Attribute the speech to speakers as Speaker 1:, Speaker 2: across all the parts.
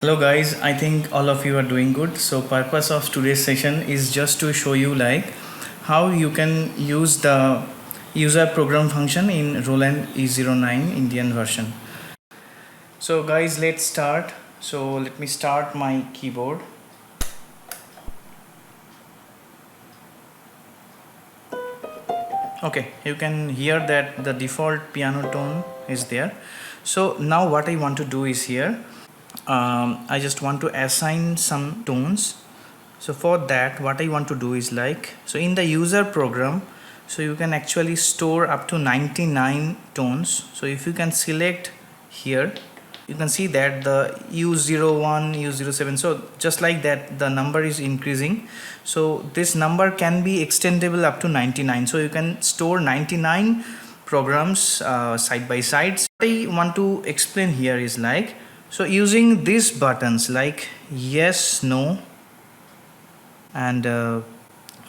Speaker 1: Hello guys, I think all of you are doing good. So purpose of today's session is just to show you how you can use the user program function in Roland E09 Indian version. So guys, let's start. So let me start my keyboard. Okay, you can hear that the default piano tone is there. So now what I want to do is here I just want to assign some tones. So for that what I want to do is so in the user program, so you can actually store up to 99 tones. So if you can select here, you can see that the U01, U07, so just like that the number is increasing. So this number can be extendable up to 99, so you can store 99 programs side by side. So what I want to explain here is so using these buttons like yes, no, and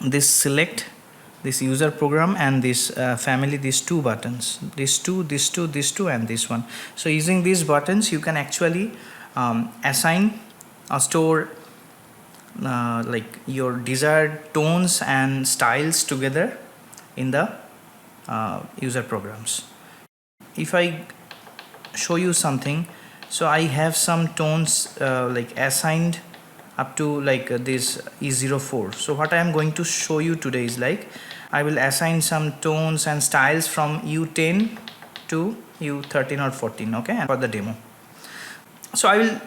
Speaker 1: this select, this user program, and this family, these two buttons, these two, and this one. So using these buttons you can actually assign or store your desired tones and styles together in the user programs. If I show you something, so I have some tones assigned up to this E04. So what I am going to show you today is I will assign some tones and styles from U10 to U13 or 14, okay, and for the demo. So I will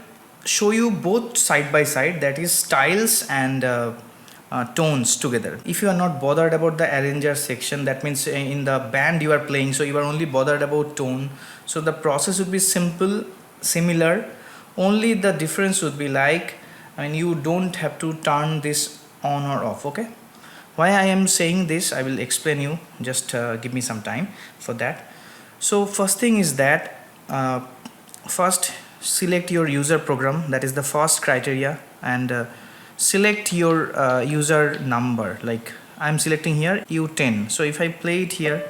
Speaker 1: show you both side by side, that is styles and tones together. If you are not bothered about the arranger section, that means in the band you are playing, so you are only bothered about tone, so the process would be simple, similar, only the difference would be you don't have to turn this on or off. Okay, why I am saying this I will explain you, just give me some time for that. So first thing is that first select your user program, that is the first criteria, and select your user number. Like I am selecting here U10, so if I play it here,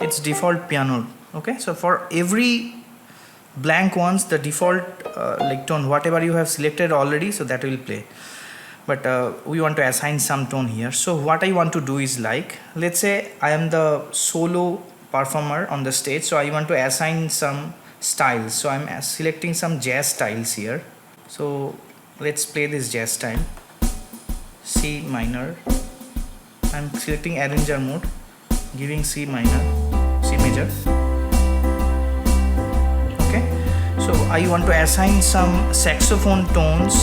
Speaker 1: it's default piano. Okay, so for every blank ones the default tone whatever you have selected already, so that will play, but we want to assign some tone here. So what I want to do is let's say I am the solo performer on the stage, so I want to assign some styles. So I'm selecting some jazz styles here. So let's play this jazz style, C minor. I'm selecting arranger mode, giving C minor, C major. So I want to assign some saxophone tones,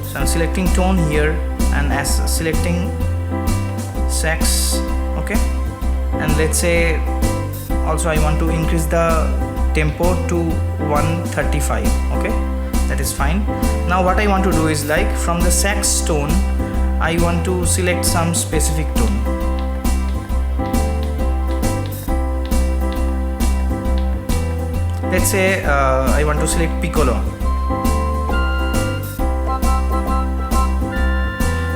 Speaker 1: so I'm selecting tone here and selecting sax. Okay, and let's say also I want to increase the tempo to 135. Okay, that is fine. Now what I want to do is from the sax tone I want to select some specific tone. Let's say I want to select piccolo,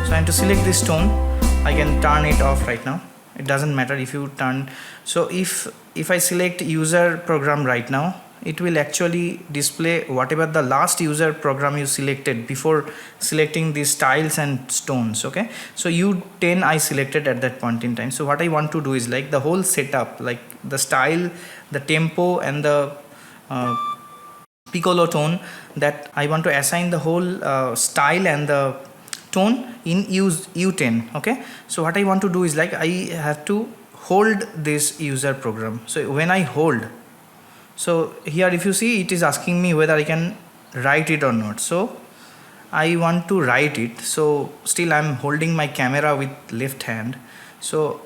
Speaker 1: so I have to select this tone. I can turn it off right now, it doesn't matter if you turn. So if I select user program right now, it will actually display whatever the last user program you selected before selecting these styles and tones. Okay, so U10 I selected at that point in time. So what I want to do is the whole setup, like the style, the tempo, and the piccolo tone, that I want to assign the whole style and the tone in U10. Okay, so what I want to do is I have to hold this user program. So when I hold, so here if you see, it is asking me whether I can write it or not. So I want to write it, so still I'm holding my camera with left hand, so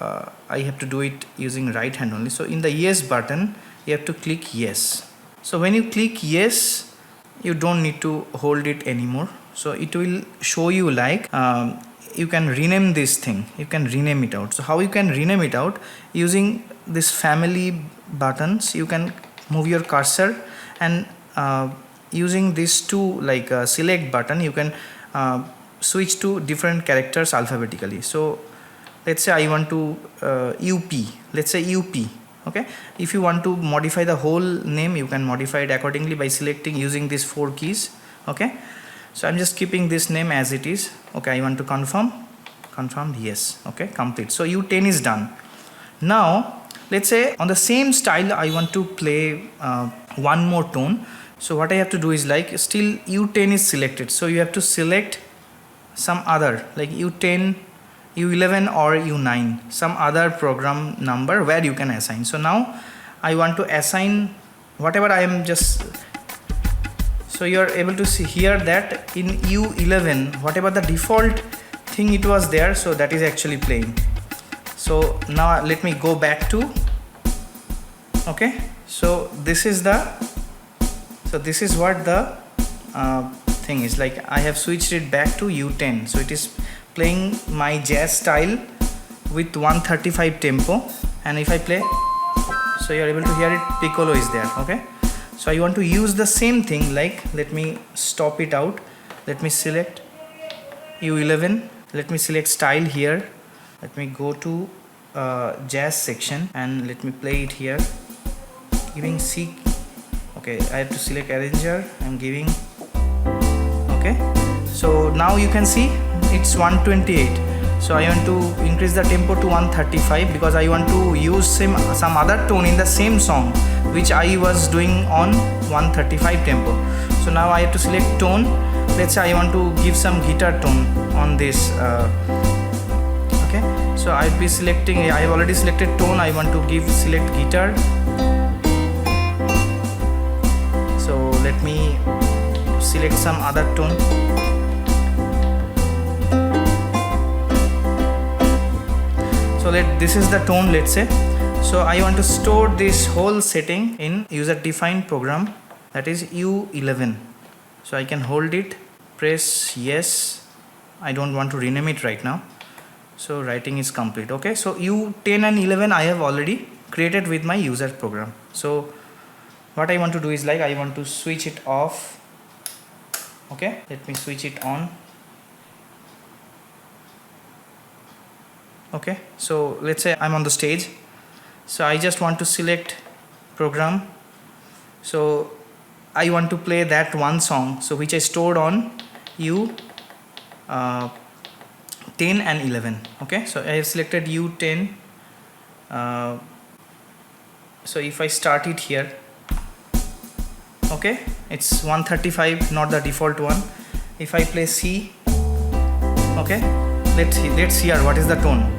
Speaker 1: I have to do it using right hand only. So in the yes button you have to click yes. So when you click yes, you don't need to hold it anymore. So it will show you you can rename this thing, you can rename it out. So how you can rename it out? Using this family buttons, you can move your cursor, and using these two select button, you can switch to different characters alphabetically. So let's say I want to UP, let's say UP. Okay, if you want to modify the whole name, you can modify it accordingly by selecting using these 4 keys. Okay, so I'm just keeping this name as it is. Okay, I want to confirm, yes. Okay, complete. So U10 is done. Now let's say on the same style I want to play one more tone. So what I have to do is, like, still U10 is selected, so you have to select some other, like U10, U11 or U9, some other program number where you can assign. So now I want to assign whatever I am just, so you are able to see here that in U11 whatever the default thing it was there, so that is actually playing. So now let me go back to, okay, so this is what the thing is, like I have switched it back to U10, so it is playing my jazz style with 135 tempo, and if I play, so you are able to hear it, piccolo is there. Okay, so I want to use the same thing, like let me stop it out, let me select U11, let me select style here, let me go to jazz section and let me play it here, giving C. Okay, I have to select arranger, I'm giving. Okay, so now you can see it's 128, so I want to increase the tempo to 135 because I want to use some other tone in the same song which I was doing on 135 tempo. So now I have to select tone. Let's say I want to give some guitar tone on this. Okay, so I'll be selecting, I have already selected tone, I want to select guitar. So let me select some other tone. So this is the tone, let's say. So I want to store this whole setting in user defined program, that is U11. So I can hold it, press yes. I don't want to rename it right now. So writing is complete. Okay, so U10 and 11 I have already created with my user program. So what I want to do is, like, I want to switch it off. Okay, let me switch it on. Okay, so let's say I'm on the stage, so I just want to select program. So I want to play that one song, so which I stored on U10 and 11. Okay, so I have selected U10. So if I start it here, okay, it's 135, not the default one. If I play C, okay, let's hear what is the tone.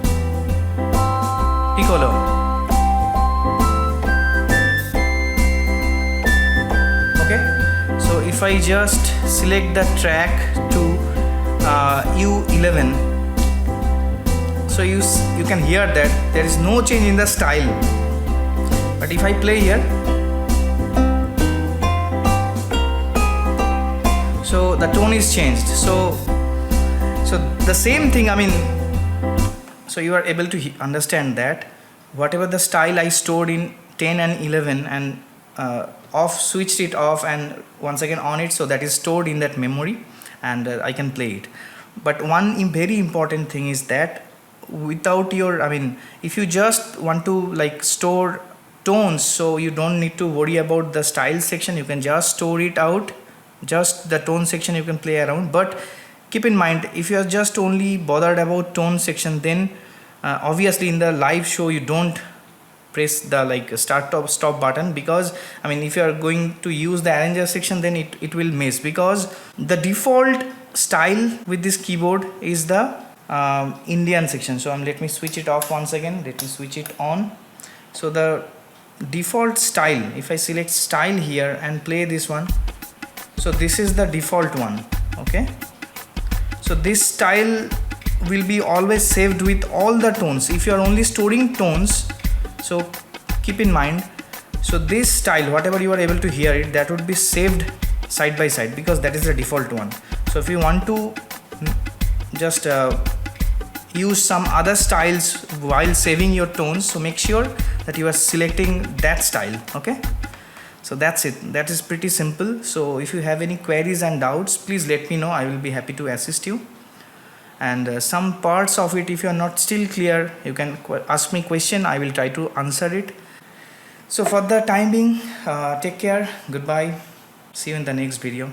Speaker 1: Piccolo. Okay, so if I just select the track to U11, so you can hear that there is no change in the style. But if I play here, so the tone is changed. So the same thing, I mean, so you are able to understand that whatever the style I stored in 10 and 11 and switched it off and once again on it, so that is stored in that memory and I can play it. But one very important thing is that without your, I mean, if you just want to like store tones, so you don't need to worry about the style section, you can just store it out, just the tone section you can play around. But keep in mind, if you are just only bothered about tone section, then obviously in the live show you don't press the like start stop button, because I mean if you are going to use the arranger section, then it will miss, because the default style with this keyboard is the Indian section. So let me switch it off once again, let me switch it on. So the default style, if I select style here and play this one, so this is the default one. Okay, so this style will be always saved with all the tones. If you are only storing tones, so keep in mind, so this style, whatever you are able to hear it, that would be saved side by side, because that is the default one. So if you want to just use some other styles while saving your tones, so make sure that you are selecting that style. Okay, so that's it, that is pretty simple. So if you have any queries and doubts, please let me know, I will be happy to assist you. And some parts of it, if you are not still clear, you can ask me question, I will try to answer it. So for the time being, take care, goodbye, see you in the next video.